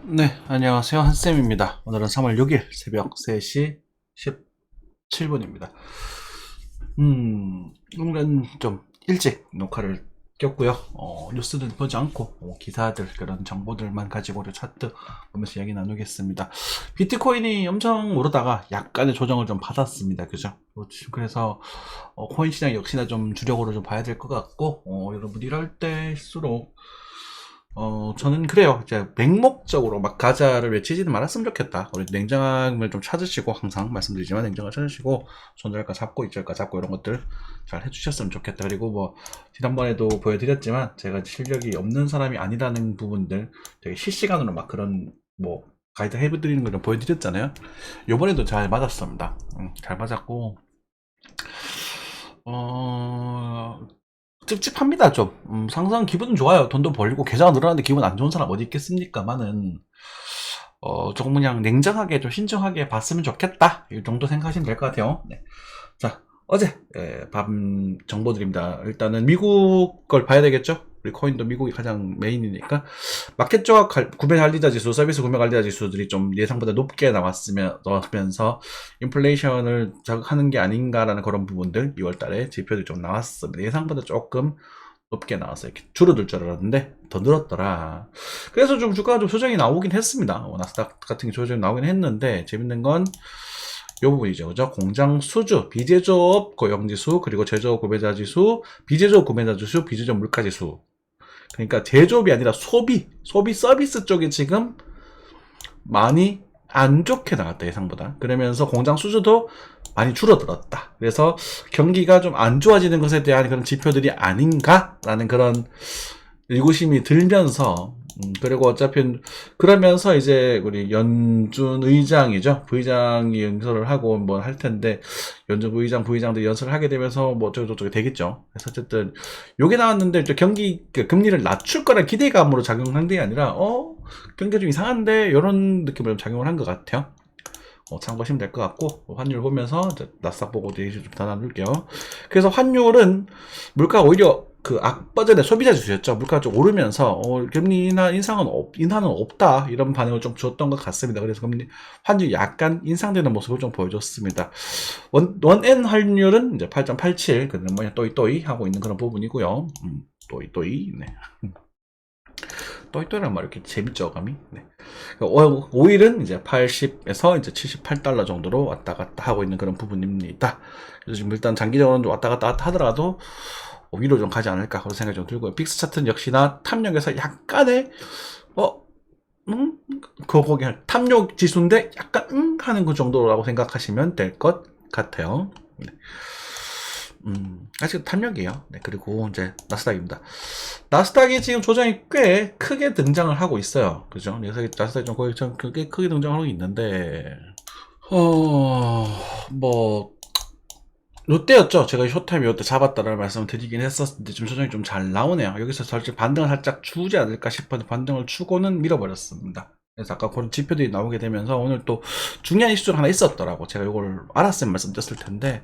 네, 안녕하세요. 한쌤입니다. 오늘은 3월 6일 새벽 3시 17분입니다. 오늘은 좀 일찍 녹화를 꼈고요. 뉴스는 보지 않고 기사들, 그런 정보들만 가지고 우리 차트 보면서 이야기 나누겠습니다. 비트코인이 엄청 오르다가 약간의 조정을 좀 받았습니다. 그죠? 그래서 코인 시장 역시나 좀 주력으로 좀 봐야 될 것 같고, 여러분 이럴 때일수록 저는 그래요. 이제 맹목적으로 막 가자를 외치지는 말았으면 좋겠다. 우리 냉정함을 좀 찾으시고, 항상 말씀드리지만 냉정함을 찾으시고, 손절가 잡고, 입절가 잡고, 이런 것들 잘 해주셨으면 좋겠다. 그리고 뭐, 지난번에도 보여드렸지만, 제가 실력이 없는 사람이 아니라는 부분들, 되게 실시간으로 막 그런, 뭐, 가이드 해드리는 걸 좀 보여드렸잖아요. 요번에도 잘 맞았습니다. 잘 맞았고, 어, 찝찝합니다, 좀. 상상 기분은 좋아요. 돈도 벌리고 계좌가 늘어나는데 기분 안 좋은 사람 어디 있겠습니까만은, 조금 그냥 냉정하게, 좀 신중하게 봤으면 좋겠다. 이 정도 생각하시면 될 것 같아요. 네. 자, 어제, 밤 정보드립니다. 일단은 미국 걸 봐야 되겠죠? 우리 코인도 미국이 가장 메인이니까. 마켓 쪽 구매 관리자 지수, 서비스 구매 관리자 지수들이 좀 예상보다 높게 나왔으면서 인플레이션을 자극하는 게 아닌가라는 그런 부분들 2월 달에 지표들이 좀 나왔습니다. 예상보다 조금 높게 나왔어요. 이렇게 줄어들 줄 알았는데 더 늘었더라. 그래서 좀 주가가 좀 조정이 나오긴 했습니다. 나스닥 같은 게 조정이 나오긴 했는데 재밌는 건 이 부분이죠. 그죠? 공장 수주, 비제조업 고용지수, 그리고 제조업 구매자 지수, 비제조업 구매자 지수, 비제조업 물가 지수. 그러니까 제조업이 아니라 소비 서비스 쪽이 지금 많이 안 좋게 나갔다, 예상보다. 그러면서 공장 수주도 많이 줄어들었다. 그래서 경기가 좀 안 좋아지는 것에 대한 그런 지표들이 아닌가라는 그런 의구심이 들면서, 그리고 어차피 그러면서 이제 우리 연준 의장이죠, 부의장이 연설을 하고 뭐 할 텐데, 연준 부의장들이 연설을 하게 되면서 뭐 어쩌고저쩌고 되겠죠. 그래서 어쨌든 요게 나왔는데, 경기 금리를 낮출 거란 기대감으로 작용한 게 아니라 경기가 좀 이상한데 이런 느낌으로 작용을 한 것 같아요. 참고하시면 될 것 같고, 환율 보면서 나스닥 보고 얘기 좀 더 나눌게요. 그래서 환율은 물가 오히려 아까 전에 소비자 지수였죠. 물가가 좀 오르면서 금리 인하는 없다, 이런 반응을 좀 줬던 것 같습니다. 그래서 금리 환율이 약간 인상되는 모습을 좀 보여줬습니다. 원엔 환율은 이제 8.87, 그는 뭐냐 또이 하고 있는 그런 부분이고요. 또이 네. 또이또이란 말 이렇게 재밌죠, 감이? 네. 오일은 이제 80에서 이제 78달러 정도로 왔다 갔다 하고 있는 그런 부분입니다. 그래서 지금 일단 장기적으로 왔다 갔다 하더라도 위로 좀 가지 않을까 그런 생각이 좀 들고요. 빅스 차트는 역시나 탐욕에서 약간의 거기 탐욕 지수인데 약간 하는 그 정도라고 생각하시면 될 것 같아요. 네. 아직 탐욕이에요. 네, 그리고 이제 나스닥입니다. 나스닥이 지금 조정이 꽤 크게 등장을 하고 있어요. 그죠? 그래서 나스닥이 좀 거의 꽤 크게 등장하고 있는데, 뭐, 롯데였죠. 제가 쇼타임 요때 잡았다라는 말씀을 드리긴 했었는데, 지금 조정이 좀 잘 나오네요. 여기서 살짝 반등을 살짝 주지 않을까 싶어서 반등을 주고는 밀어버렸습니다. 그래서 아까 그런 지표들이 나오게 되면서 오늘 또 중요한 이슈가 하나 있었더라고. 제가 이걸 알았으면 말씀드렸을 텐데,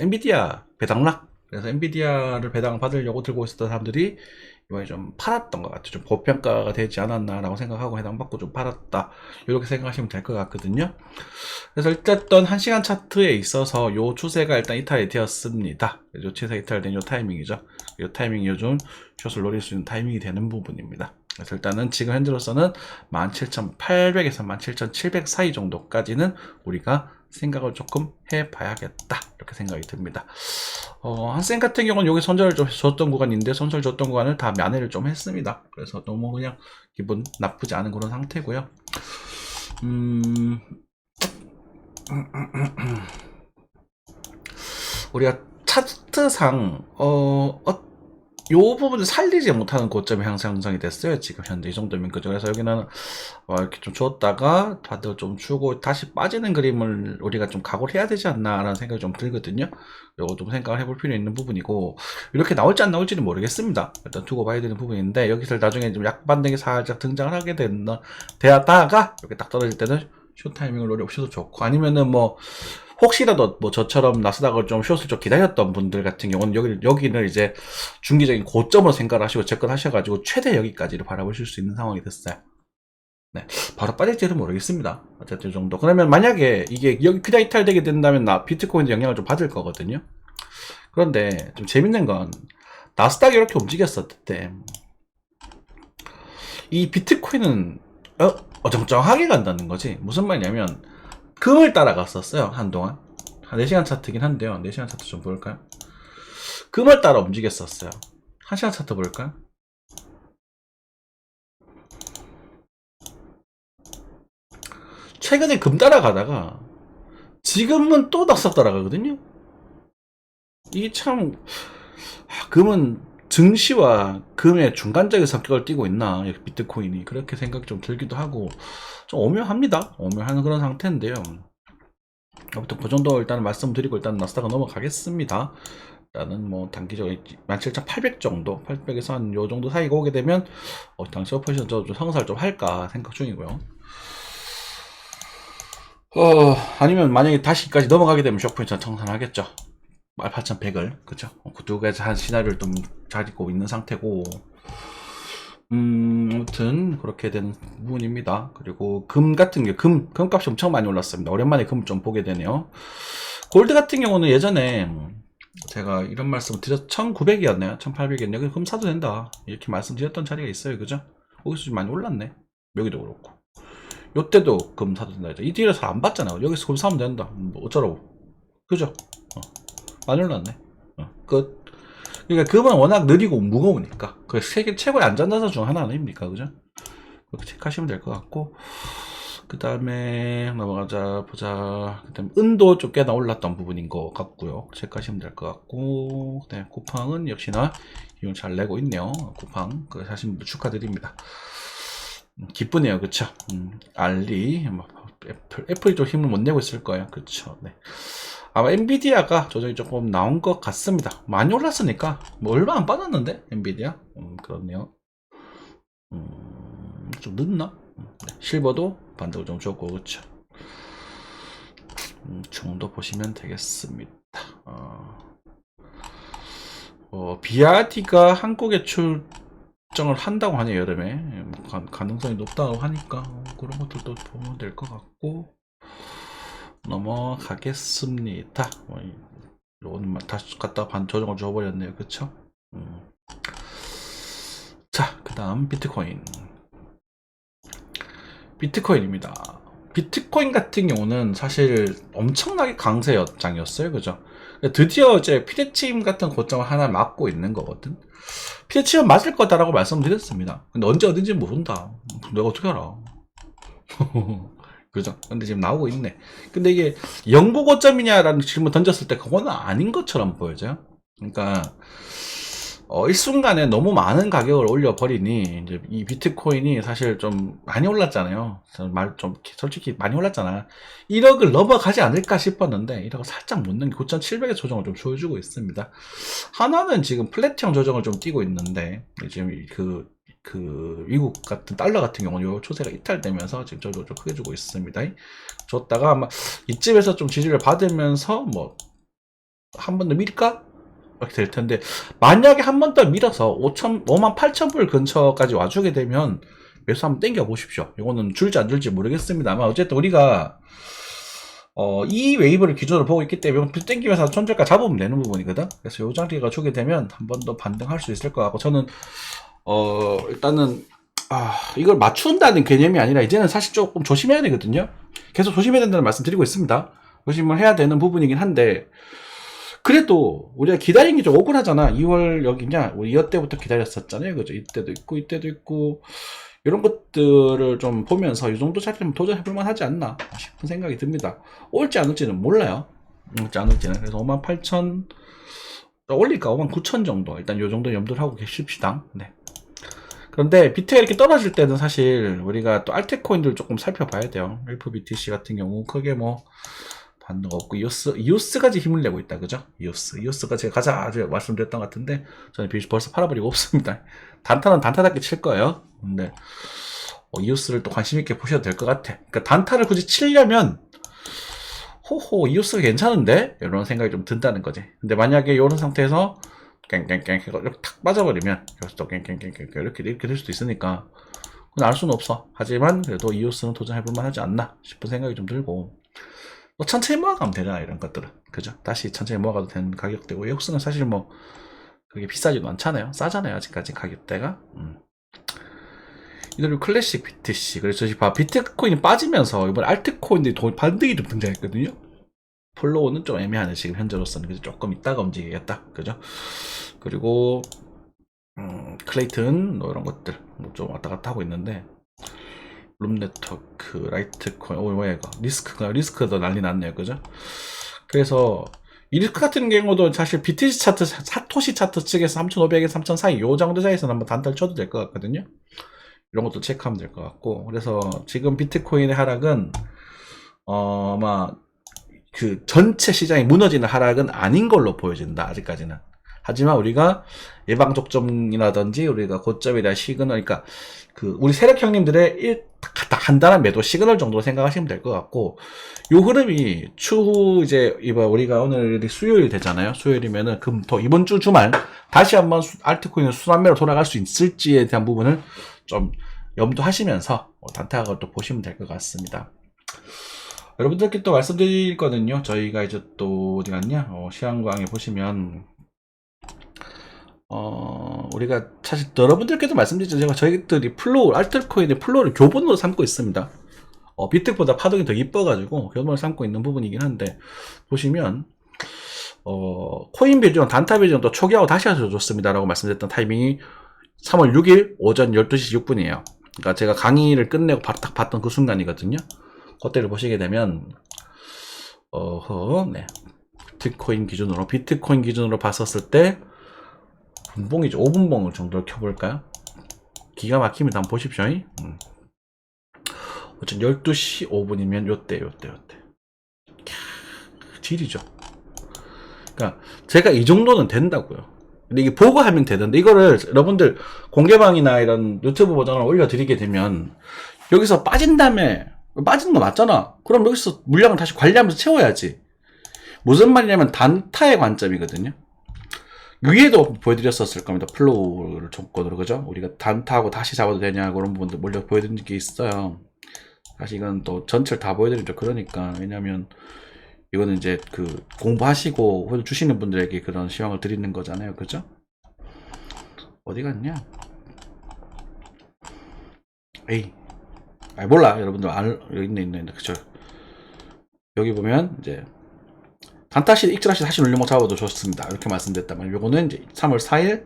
엔비디아 배당락. 그래서 엔비디아를 배당을 받으려고 들고 있었던 사람들이 이번에 좀 팔았던 것 같아요. 좀 고평가가 되지 않았나라고 생각하고 해당받고 좀 팔았다, 이렇게 생각하시면 될 것 같거든요. 그래서 일단 1시간 차트에 있어서 요 추세가 일단 이탈이 되었습니다. 요 추세 이탈된 요 타이밍이죠. 요 타이밍이 요즘 숏을 노릴 수 있는 타이밍이 되는 부분입니다. 그래서 일단은 지금 현재로서는 17,800에서 17,700 사이 정도까지는 우리가 생각을 조금 해봐야겠다, 이렇게 생각이 듭니다. 한센 같은 경우는 여기 손절을 좀 줬던 구간인데, 손절 줬던 구간을 다 만회를 좀 했습니다. 그래서 너무 그냥 기분 나쁘지 않은 그런 상태고요. 우리가 차트상 요 부분을 살리지 못하는 고점이 형성이 됐어요. 지금 현재 이 정도면. 그죠? 그래서 여기는 이렇게 좀 주었다가 다들 좀 주고 다시 빠지는 그림을 우리가 좀 각오를 해야 되지 않나 라는 생각이 좀 들거든요. 요거 좀 생각을 해볼 필요 있는 부분이고, 이렇게 나올지 안 나올지는 모르겠습니다. 일단 두고 봐야 되는 부분인데, 여기서 나중에 좀 약반등이 살짝 등장을 하게 되다가 이렇게 딱 떨어질 때는 숏 타이밍을 노려보셔도 좋고, 아니면은 뭐 혹시라도 뭐 저처럼 나스닥을 좀 숏을 좀 기다렸던 분들 같은 경우는 여기는 이제 중기적인 고점으로 생각을 하시고 접근하셔가지고 최대 여기까지를 바라보실 수 있는 상황이 됐어요. 네. 바로 빠질지는 모르겠습니다. 어쨌든 이 정도. 그러면 만약에 이게 여기 그냥 이탈되게 된다면 비트코인도 영향을 좀 받을 거거든요. 그런데 좀 재밌는 건 나스닥이 이렇게 움직였었을 때 이 비트코인은 어정쩡하게 간다는 거지. 무슨 말이냐면 금을 따라갔었어요. 한동안. 한 4시간 차트긴 한데요. 4시간 차트 좀 볼까요? 금을 따라 움직였었어요. 1시간 차트 볼까요? 최근에 금 따라가다가 지금은 또 나스닥 따라가거든요. 이게 참 금은 증시와 금의 중간적인 성격을 띠고 있나 비트코인이 그렇게 생각이 좀 들기도 하고 좀 오묘합니다. 오묘한 그런 상태인데요. 아무튼 그 정도 일단 말씀드리고 일단 나스닥은 넘어가겠습니다. 일단은 뭐 단기적으로 17,800 정도 800에서 한 요 정도 사이가 오게 되면 당시 오퍼레이션 좀 상승을 좀 할까 생각 중이고요. 아니면 만약에 다시까지 넘어가게 되면 쇼포인트 청산하겠죠. 18,100을 그쵸? 그 두 가지 한 시나리오를 좀 가지고 있는 상태고 아무튼 그렇게 되는 부분입니다. 그리고 금 같은 게 금값이 엄청 많이 올랐습니다. 오랜만에 금 좀 보게 되네요. 골드 같은 경우는 예전에 제가 이런 말씀을 드렸 1900이었나요? 1800이었나요? 금 사도 된다 이렇게 말씀드렸던 자리가 있어요. 그죠? 거기서 좀 많이 올랐네. 여기도 그렇고 요때도 금 사도 된다. 이 뒤에 잘 안 받잖아요. 여기서 금 사면 된다. 뭐 어쩌라고. 그죠? 많이 올랐네. 끝. 그러니까 금은 워낙 느리고 무거우니까. 그 세계 최고의 안전자산 중 하나 아닙니까? 그죠? 그렇게 체크하시면 될 것 같고. 그 다음에 넘어가자 보자. 그 다음에 은도 좀 꽤나 올랐던 부분인 것 같고요. 체크하시면 될 것 같고. 그 다음에 쿠팡은 역시나 이용 잘 내고 있네요. 쿠팡 그 사신 분들 축하드립니다. 기쁘네요. 그쵸? 알리 뭐, 애플이 좀 힘을 못 내고 있을 거예요. 그쵸? 네. 아마 엔비디아가 조정이 조금 나온 것 같습니다. 많이 올랐으니까 뭐 얼마 안 빠졌는데 엔비디아 그렇네요. 좀 늦나? 네. 실버도 반등을 좀 줬고 그렇죠. 정도 보시면 되겠습니다. BRT가 한국에 출정을 한다고 하네요. 여름에 가능성이 높다고 하니까 그런 것들도 보면 될 것 같고 넘어가겠습니다. 오늘 다시 갖다 반 조정을 줘버렸네요. 그쵸? 자, 그 다음 비트코인입니다. 비트코인 같은 경우는 사실 엄청나게 강세장이었어요. 그죠? 드디어 이제 피레침 같은 고점을 하나 맞고 있는 거거든. 피레침은 맞을 거다라고 말씀드렸습니다. 근데 언제 어딘지 모른다. 내가 어떻게 알아? 그죠? 근데 지금 나오고 있네. 근데 이게 영구 고점이냐라는 질문 던졌을 때 그거는 아닌 것처럼 보여져요. 그러니까 일순간에 너무 많은 가격을 올려버리니 이제 이 비트코인이 사실 좀 많이 올랐잖아요. 솔직히 많이 올랐잖아. 1억을 넘어가지 않을까 싶었는데 1억을 살짝 못 넘기 9,700의 조정을 좀 보여주고 있습니다. 하나는 지금 플랫형 조정을 좀 띄고 있는데 지금 그 미국 같은 달러 같은 경우는 요 초세가 이탈되면서 지금 저도 좀 크게 주고 있습니다. 줬다가 아마 이쯤에서 좀 지지를 받으면서 뭐 한 번 더 밀까? 이렇게 될 텐데 만약에 한 번 더 밀어서 58,000불 근처까지 와주게 되면 매수 한번 땡겨 보십시오. 이거는 줄지 안 줄지 모르겠습니다만 어쨌든 우리가 이 웨이브를 기준으로 보고 있기 때문에 땡기면서 손절가 잡으면 되는 부분이거든. 그래서 요 장기가 주게 되면 한 번 더 반등할 수 있을 것 같고 저는 일단은 이걸 맞춘다는 개념이 아니라 이제는 사실 조금 조심해야 되거든요. 계속 조심해야 된다는 말씀 드리고 있습니다. 조심을 해야 되는 부분이긴 한데 그래도 우리가 기다린 게 좀 억울하잖아. 2월 여기냐 우리 2월 때부터 기다렸었잖아요. 그죠? 이때도 있고 이런 것들을 좀 보면서 이 정도 차트면 도전해볼만 하지 않나 싶은 생각이 듭니다. 올지 안 올지는 몰라요. 올지 안 올지는. 그래서 58,000 올릴까 59,000 정도 일단 이 정도 염두를 하고 계십시다. 네. 그런데 비트가 이렇게 떨어질 때는 사실 우리가 또 알트코인들 조금 살펴봐야 돼요. LPBTC 같은 경우 크게 뭐 반등 없고 이오스까지 힘을 내고 있다. 그죠? 이오스가 제가 가자 말씀드렸던 것 같은데 저는 벌써 팔아버리고 없습니다. 단타는 단타답게 칠 거예요. 근데 이오스를 또 관심 있게 보셔도 될 것 같아. 그러니까 단타를 굳이 치려면 호호 이오스가 괜찮은데? 이런 생각이 좀 든다는 거지. 근데 만약에 이런 상태에서 깽깽깽 이렇게 탁 빠져버리면 여기서 또 깽깽깽 이렇게 될 수도 있으니까 그건 알 수는 없어. 하지만 그래도 이오스는 도전해볼만 하지 않나 싶은 생각이 좀 들고, 뭐 천천히 모아가면 되잖아 이런 것들은. 그죠? 다시 천천히 모아가도 되는 가격대고, 이오스는 사실 뭐 그게 비싸지도 않잖아요. 싸잖아요 아직까지 가격대가. 이들 클래식 BTC. 그래서 지금 비트코인이 빠지면서 이번 알트코인들이 반등이 좀 등장했거든요. 플로우는 좀 애매하네 지금 현재로서는. 그래서 조금 있다가 움직이겠다. 그죠? 그리고 클레이튼 뭐 이런 것들 뭐좀 왔다 갔다 하고 있는데, 룸네트워크, 라이트코인, 뭐야 이거 리스크도 난리 났네요. 그죠? 그래서 이 리스크 같은 경우도 사실 BTC 차트, 사토시 차트 측에서 3,500에서 3,000 사이 요 정도 사이에서 한번 단타를 쳐도 될 것 같거든요. 이런 것도 체크하면 될 것 같고, 그래서 지금 비트코인의 하락은 아마 그 전체 시장이 무너지는 하락은 아닌 걸로 보여진다 아직까지는. 하지만 우리가 예방적점이라든지 우리가 고점에 대한 시그널, 그러니까 그 우리 세력 형님들의 간단한 매도 시그널 정도로 생각하시면 될 것 같고, 요 흐름이 추후 이제 우리가 오늘 수요일 되잖아요. 수요일이면은 금토 이번 주 주말 다시 한번 알트코인의 순환매로 돌아갈 수 있을지에 대한 부분을 좀 염두하시면서 단타각을 또 보시면 될 것 같습니다. 여러분들께 또 말씀드릴 거는요, 저희가 이제 또 어디 갔냐, 시황광에 보시면 우리가 사실 여러분들께도 말씀드리죠. 제가 저희들이 플로우, 알트코인의 플로우를 교본으로 삼고 있습니다. 비트보다 파동이 더 이뻐가지고 교본으로 삼고 있는 부분이긴 한데, 보시면 코인 비중, 단타 비중 또 초기화하고 다시 하셔도 좋습니다 라고 말씀드렸던 타이밍이 3월 6일 오전 12시 6분이에요 그러니까 제가 강의를 끝내고 딱 봤던 그 순간이거든요. 그때를 보시게 되면 네. 비트코인 기준으로 봤었을 때 분봉이죠. 5분봉을 정도로 켜볼까요? 기가 막힙니다. 한번 보십시오. 어쨌든 12시 5분이면 요때 질이죠. 그러니까 제가 이 정도는 된다고요. 근데 이게 보고 하면 되던데, 이거를 여러분들 공개방이나 이런 유튜브 버전을 올려드리게 되면 여기서 빠진 다음에 빠지는 거 맞잖아. 그럼 여기서 물량을 다시 관리하면서 채워야지. 무슨 말이냐면 단타의 관점이거든요. 위에도 보여드렸었을 겁니다. 플로우를 조건으로. 그죠? 우리가 단타하고 다시 잡아도 되냐 그런 부분도 몰려 보여드린 게 있어요. 사실 이건 또 전체를 다 보여드리죠. 그러니까. 왜냐면 이거는 이제 그 공부하시고 주시는 분들에게 그런 시황을 드리는 거잖아요. 그죠? 어디 갔냐? 에이, 몰라. 여러분들 여기 있네. 그쵸? 여기 보면 이제 단타시, 익절하시 다시 눌림목 잡아도 좋습니다. 이렇게 말씀드렸다면, 요거는 이제 3월 4일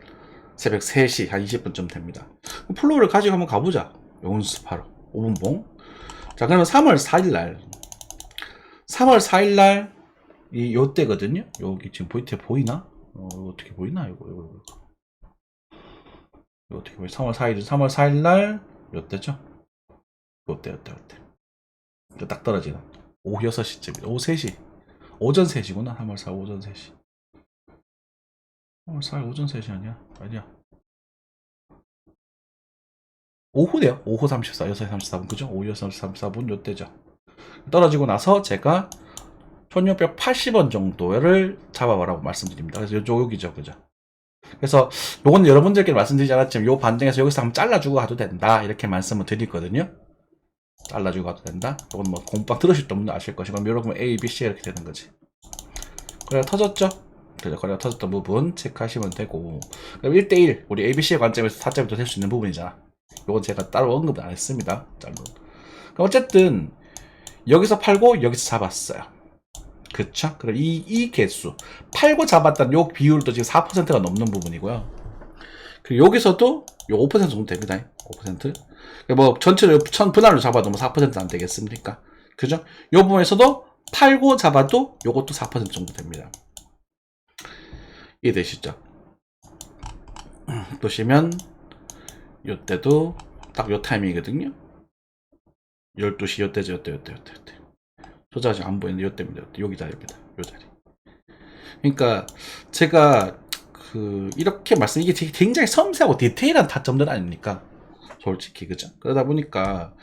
새벽 3시 한 20분쯤 됩니다. 플로우를 가지고 한번 가보자. 연습하러 5분봉. 자, 그러면 3월 4일날 요때거든요. 여기 지금 보이나? 어떻게 보이나? 이거 어떻게 보이? 3월 4일날 요때죠? 요때. 딱 떨어지는 오후 6시쯤이다. 오후 3시. 오전 3시구나. 3월 4일 오전 3시. 3월 4일 오전 3시 아니야? 오후네요. 오후 34, 6시 34분. 그죠? 오후 6시 34분 요때죠. 떨어지고 나서 제가 1680원 정도를 잡아보라고 말씀드립니다. 그래서 여기죠. 그죠? 그래서 요건 여러분들께 말씀드리지 않았지만 요 반등에서 여기서 한번 잘라주고 가도 된다. 이렇게 말씀을 드리거든요. 잘라주고 가도 된다. 이건 뭐 공방 들으실 분도 아실 것이고, 그럼 여러분 A, B, C 이렇게 되는 거지. 거래가 터졌죠? 그래서 거래가 터졌던 부분 체크하시면 되고, 그럼 1대1 우리 A, B, C의 관점에서 타점이 될 수 있는 부분이잖아. 요건 제가 따로 언급을 안 했습니다. 그럼 어쨌든 여기서 팔고 여기서 잡았어요. 그쵸? 그럼 이 개수 팔고 잡았다는 요 비율도 지금 4%가 넘는 부분이고요. 그리고 여기서도 요 5% 정도 됩니다. 5%. 뭐 전체로 분할로 잡아도 뭐 4%는 안 되겠습니까? 그죠? 요 부분에서도 팔고 잡아도 요것도 4% 정도 됩니다. 이해되시죠? 보시면 요때도 딱 요 타이밍이거든요. 12시 요때죠. 소자 아직 안 보이는데 요때입니다. 여기 자리입니다. 요 자리. 그러니까 제가 이렇게 이게 굉장히 섬세하고 디테일한 타점들 아닙니까? 솔직히. 그죠? 그러다 보니까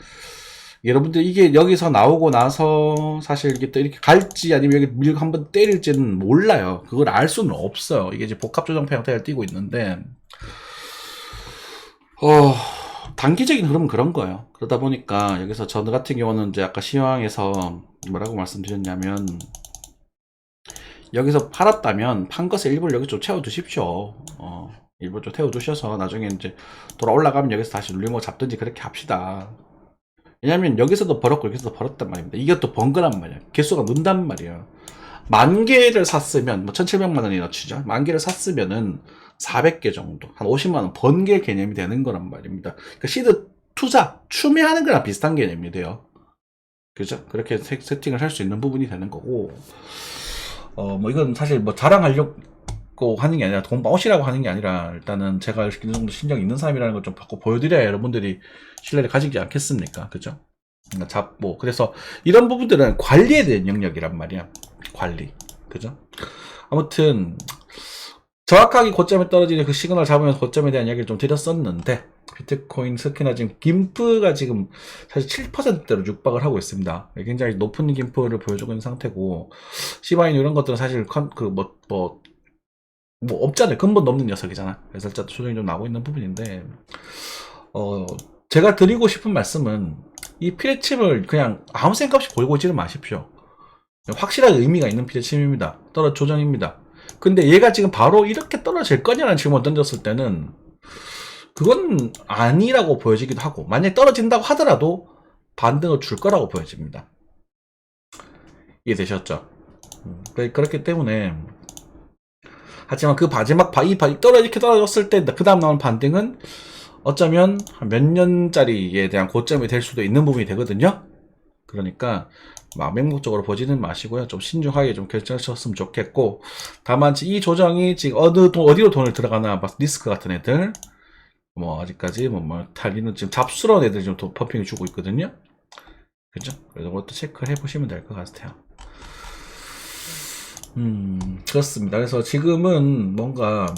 여러분들 이게 여기서 나오고 나서 사실 이게 또 이렇게 갈지 아니면 여기 밀고 한번 때릴지는 몰라요. 그걸 알 수는 없어요. 이게 이제 복합 조정표 형태를 띄고 있는데 단기적인 흐름은 그런 거예요. 그러다 보니까 여기서 저 같은 경우는 이제 아까 시황에서 뭐라고 말씀드렸냐면, 여기서 팔았다면 판 것을 일부를 여기 좀 채워두십시오. 일부 좀 태워두셔서 나중에 이제 돌아 올라가면 여기서 다시 눌리고 잡든지 그렇게 합시다. 왜냐면 여기서도 벌었고 여기서도 벌었단 말입니다. 이게 또 번거란 말이야. 개수가 는단 말이야. 10,000개를 샀으면 뭐 1,700만 원이나 치죠. 10,000개를 샀으면은 400개 정도, 한 50만 원 번 개 개념이 되는 거란 말입니다. 그러니까 시드 투자, 추매하는 거랑 비슷한 개념이 돼요. 그죠? 그렇게 세팅을 할 수 있는 부분이 되는 거고, 뭐 이건 사실 뭐 자랑하려고 하는 게 아니라 돈 버시라고 하는 게 아니라, 일단은 제가 어느 정도 신경 있는 사람이라는 걸 좀 받고 보여드려야 여러분들이 신뢰를 가지지 않겠습니까? 그죠? 그러니까 그래서 이런 부분들은 관리에 대한 영역이란 말이야. 관리. 그죠? 아무튼 정확하게 고점에 떨어지는 그 시그널 잡으면서 고점에 대한 이야기를 좀 드렸었는데, 비트코인 특히나 지금 김프가 지금 사실 7%대로 육박을 하고 있습니다. 굉장히 높은 김프를 보여주고 있는 상태고, 시바인 이런 것들은 사실 없잖아요. 근본 넘는 녀석이잖아. 그래서 살짝 수준이 좀 나오고 있는 부분인데, 제가 드리고 싶은 말씀은 이 피레침을 그냥 아무 생각 없이 골고 있지는 마십시오. 확실하게 의미가 있는 피레침입니다. 조정입니다. 근데 얘가 지금 바로 이렇게 떨어질 거냐라는 질문을 던졌을 때는 그건 아니라고 보여지기도 하고, 만약에 떨어진다고 하더라도 반등을 줄 거라고 보여집니다. 이해되셨죠? 그렇기 때문에, 하지만 그 마지막 이렇게 떨어졌을 때 그 다음 나오는 반등은 어쩌면 몇 년짜리에 대한 고점이 될 수도 있는 부분이 되거든요. 그러니까 맹목적으로 보지는 마시고요. 좀 신중하게 좀 결정하셨으면 좋겠고, 다만 이 조정이 지금 어디로 돈을 들어가나 리스크 같은 애들, 뭐 아직까지 탈리는 지금 잡스러운 애들 지금 퍼핑을 주고 있거든요. 그죠? 그래서 그것도 체크를 해보시면 될 것 같아요. 그렇습니다. 그래서 지금은 뭔가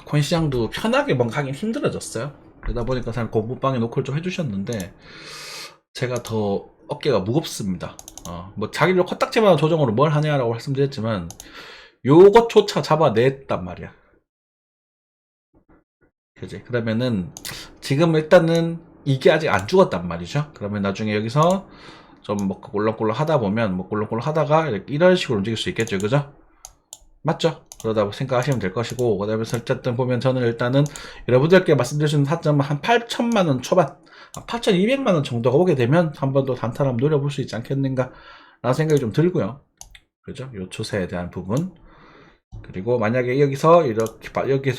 코인 시장도 편하게 뭔가 하긴 힘들어졌어요. 그러다 보니까 사실 공부방에 노크를 좀 해주셨는데, 제가 더 어깨가 무겁습니다. 뭐 자기를 코딱지만한 조정으로 뭘 하냐라고 말씀드렸지만, 요것조차 잡아냈단 말이야. 그지? 그러면은 지금 일단은 이게 아직 안 죽었단 말이죠. 그러면 나중에 여기서 좀 뭐 꼴렁꼴렁 하다 보면 뭐 꼴렁꼴렁 하다가 이런 식으로 움직일 수 있겠죠. 그죠? 맞죠? 그러다 생각하시면 될 것이고, 그 다음에 어쨌든 보면 저는 일단은 여러분들께 말씀드릴 수 있는 타점은 한 8천만원 초반, 8,200만원 정도가 오게 되면 한 번 더 단타를 한번 노려볼 수 있지 않겠는가 라는 생각이 좀 들고요. 그죠? 요 추세에 대한 부분. 그리고 만약에 여기서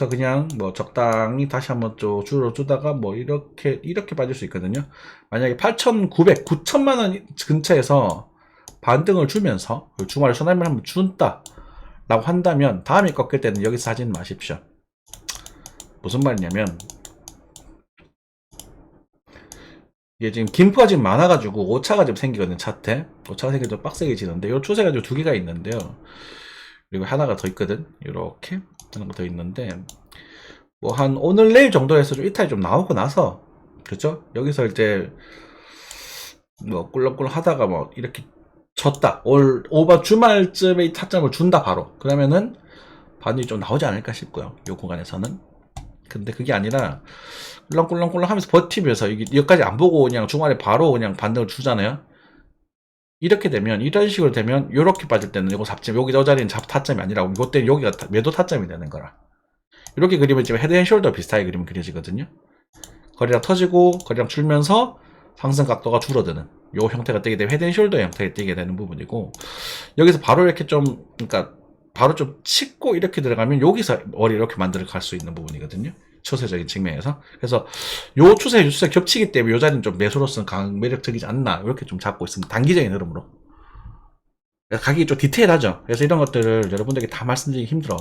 그냥 뭐 적당히 다시 한번 좀 줄어주다가 뭐 이렇게 빠질 수 있거든요. 만약에 8,900, 9천만원 근처에서 반등을 주면서 주말에 손해를 한번 준다 라고 한다면, 다음에 꺾일 때는 여기서 하지는 마십시오. 무슨 말이냐면, 이게 지금 김프가 지금 많아가지고 오차가 좀 생기거든요. 차트에 오차가 생겨서 빡세게 지는데, 요 추세가 좀 두 개가 있는데요. 그리고 하나가 더 있거든. 이렇게 하나가 더 있는데, 뭐 한 오늘 내일 정도에서 좀 이탈이 좀 나오고 나서, 그죠? 여기서 이제 뭐 꿀렁꿀렁 하다가 뭐 이렇게 졌다, 오버 주말쯤에 이 타점을 준다 바로, 그러면은 반등이 좀 나오지 않을까 싶고요. 요 구간에서는. 근데 그게 아니라 꿀렁꿀렁꿀렁 하면서 버티면서 여기까지 안 보고 그냥 주말에 바로 그냥 반등을 주잖아요. 이렇게 되면, 이런 식으로 되면 요렇게 빠질 때는 요거 잡지, 여기 저 자리는 타점이 아니라고, 이것 때는 여기가 매도 타점이 되는 거라. 이렇게 그리면 지금 헤드 앤 숄더 비슷하게 그리면 그려지거든요. 거리랑 터지고 거리랑 줄면서 상승 각도가 줄어드는 요 형태가 뜨게 되면 헤드 앤 숄더 형태가 뜨게 되는 부분이고, 여기서 바로 이렇게 좀, 그러니까 바로 좀 치고 이렇게 들어가면 여기서 머리 이렇게 만들어 갈 수 있는 부분이거든요. 추세적인 측면에서. 그래서 요 추세 겹치기 때문에 요 자리는 좀 매수로서는 매력적이지 않나, 이렇게 좀 잡고 있습니다. 단기적인 흐름으로. 가격이 좀 디테일하죠. 그래서 이런 것들을 여러분들에게 다 말씀드리기 힘들어.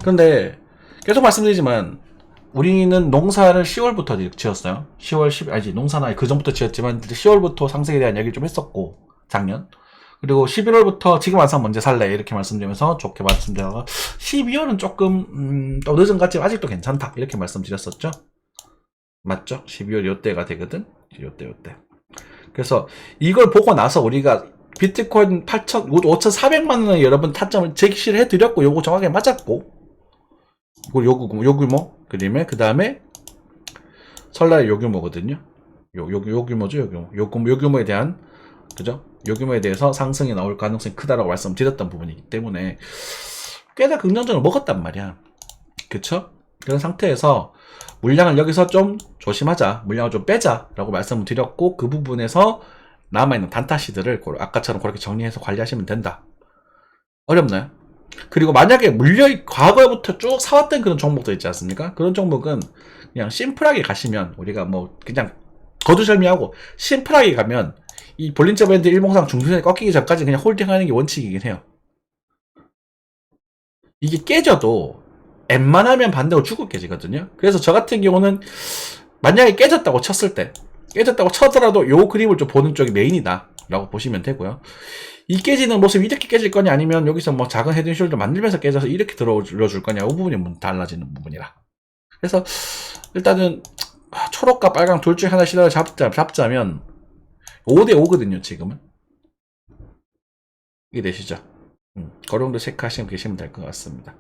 그런데 계속 말씀드리지만, 우리는 농사를 10월부터 지었어요. 10월, 10일, 아니지, 농사는 그 전부터 지었지만, 10월부터 상승에 대한 얘기를 좀 했었고, 작년. 그리고 11월부터 지금 안 사면 언제 살래? 이렇게 말씀드리면서 좋게 말씀드려서, 12월은 조금, 또 늦은 것 같지만 아직도 괜찮다. 이렇게 말씀드렸었죠. 맞죠? 12월 요때가 되거든? 요때. 그래서 이걸 보고 나서 우리가 비트코인 5,400만원을 여러분 타점을 제시를 해드렸고, 요거 정확하게 맞았고, 요 규모 그림에, 그 다음에 설날에 요 규모거든요. 요 규모죠, 요 규모에 대한, 그죠? 요 규모에 대해서 상승이 나올 가능성이 크다라고 말씀드렸던 부분이기 때문에 꽤나 긍정적으로 먹었단 말이야. 그쵸? 그런 상태에서 물량을 여기서 좀 조심하자, 물량을 좀 빼자라고 말씀을 드렸고, 그 부분에서 남아있는 단타시들을 아까처럼 그렇게 정리해서 관리하시면 된다. 어렵나요? 그리고 만약에 과거부터 쭉 사왔던 그런 종목도 있지 않습니까? 그런 종목은 그냥 심플하게 가시면, 우리가 뭐 그냥 거두절미하고 심플하게 가면 이 볼린저 밴드 일봉상 중순에 꺾이기 전까지 그냥 홀딩하는 게 원칙이긴 해요. 이게 깨져도 웬만하면 반대로 죽을 깨지거든요. 그래서 저 같은 경우는 만약에 깨졌다고 쳐더라도 요 그림을 좀 보는 쪽이 메인이다 라고 보시면 되고요. 이 깨지는 모습이 이렇게 깨질 거냐, 아니면 여기서 뭐 작은 헤드앤숄더 만들면서 깨져서 이렇게 들어줄 거냐, 이 부분이 달라지는 부분이라. 그래서 일단은 초록과 빨강 둘 중에 하나 시도를 잡자면 5대5거든요 지금은. 이게 되시죠? 그 정도 체크하시면 계시면 될 것 같습니다.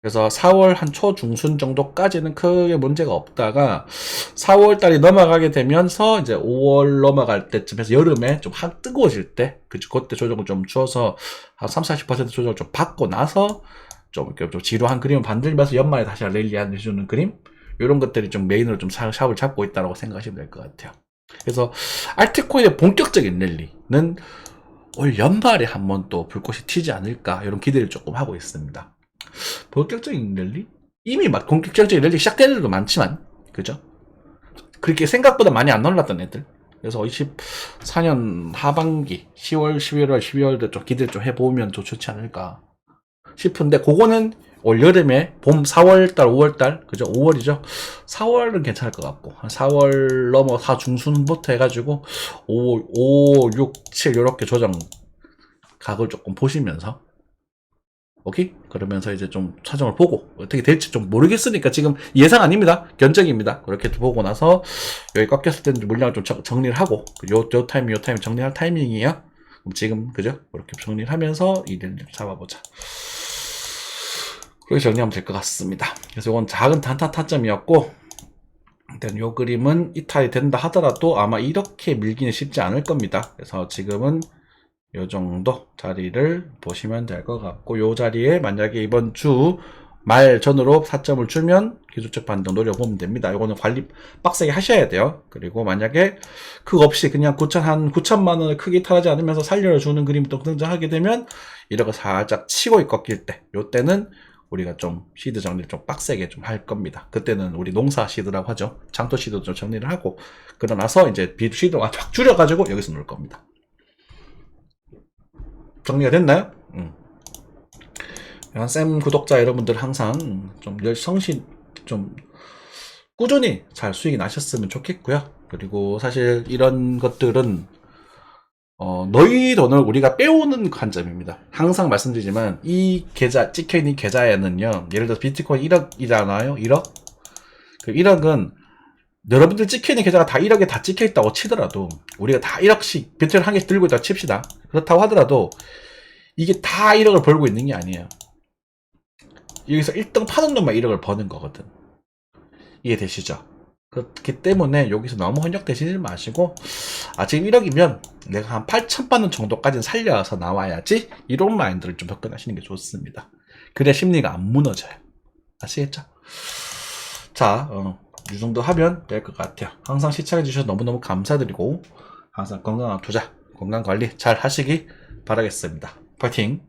그래서 4월 한 초중순 정도까지는 크게 문제가 없다가 4월 달이 넘어가게 되면서 이제 5월 넘어갈 때쯤에서 여름에 좀 확 뜨거워질 때, 그때 조정을 좀 주어서 한 30-40% 조정을 좀 받고 나서 좀 이렇게 좀 지루한 그림을 만들면서 연말에 다시 랠리 해주는 그림, 이런 것들이 좀 메인으로 좀 샵을 잡고 있다고 생각하시면 될 것 같아요. 그래서 알트코인의 본격적인 랠리는 올 연말에 한번 또 불꽃이 튀지 않을까, 이런 기대를 조금 하고 있습니다. 본격적인 랠리? 이미 막 본격적인 랠리 시작된 애들도 많지만, 그죠? 그렇게 생각보다 많이 안 올랐던 애들. 그래서 24년 하반기 10월, 11월, 12월도 좀 기대를 좀 해보면 더 좋지 않을까 싶은데, 그거는 올 여름에 봄 4월달, 5월달, 그죠? 5월이죠? 4월은 괜찮을 것 같고, 한 4월 넘어 4 중순부터 해가지고 5, 6, 7 요렇게 조정 각을 조금 보시면서, 오케이? 그러면서 이제 좀 차정을 보고 어떻게 될지 좀 모르겠으니까 지금 예상 아닙니다. 견적입니다. 그렇게 보고 나서 여기 꺾였을 때는 물량을 좀 정리를 하고, 요 타이밍 정리할 타이밍이에요. 그럼 지금, 그죠? 그렇게 정리를 하면서 이를 잡아보자. 그렇게 정리하면 될 것 같습니다. 그래서 이건 작은 단타 타점이었고, 일단 요 그림은 이탈이 된다 하더라도 아마 이렇게 밀기는 쉽지 않을 겁니다. 그래서 지금은 요 정도 자리를 보시면 될 것 같고, 요 자리에 만약에 이번 주 말 전으로 4점을 주면 기술적 반등 노려보면 됩니다. 요거는 관리 빡세게 하셔야 돼요. 그리고 만약에 그거 없이 그냥 9천만 원을 크게 탈하지 않으면서 살려주는 그림이 또 등장하게 되면, 이렇게 살짝 치고 꺾일 때, 요 때는 우리가 좀 시드 정리를 좀 빡세게 좀 할 겁니다. 그때는 우리 농사 시드라고 하죠. 장터 시드도 좀 정리를 하고, 그러고 나서 이제 비드 시드가 확 줄여가지고 여기서 놓을 겁니다. 정리가 됐나요? 쌤 구독자 여러분들 항상 좀 성실, 좀 꾸준히 잘 수익이 나셨으면 좋겠고요. 그리고 사실 이런 것들은 너희 돈을 우리가 빼오는 관점입니다. 항상 말씀드리지만 이 계좌, 찍혀있는 계좌에는요, 예를 들어서 비트코인 1억이잖아요. 1억? 그 1억은 여러분들 찍혀있는 계좌가 다 1억에 다 찍혀있다고 치더라도, 우리가 다 1억씩 비트코인 한 개씩 들고 있다고 칩시다. 그렇다고 하더라도 이게 다 1억을 벌고 있는 게 아니에요. 여기서 1등 파는 놈만 1억을 버는 거거든. 이해되시죠? 그렇기 때문에 여기서 너무 혼역되시지 마시고, 지금 1억이면 내가 한 8천만 원 정도까지는 살려서 나와야지, 이런 마인드를 좀 접근하시는 게 좋습니다. 그래야 심리가 안 무너져요. 아시겠죠? 자, 이 정도 하면 될 것 같아요. 항상 시청해주셔서 너무너무 감사드리고, 항상 건강한 투자, 건강관리 잘 하시기 바라겠습니다. 파이팅!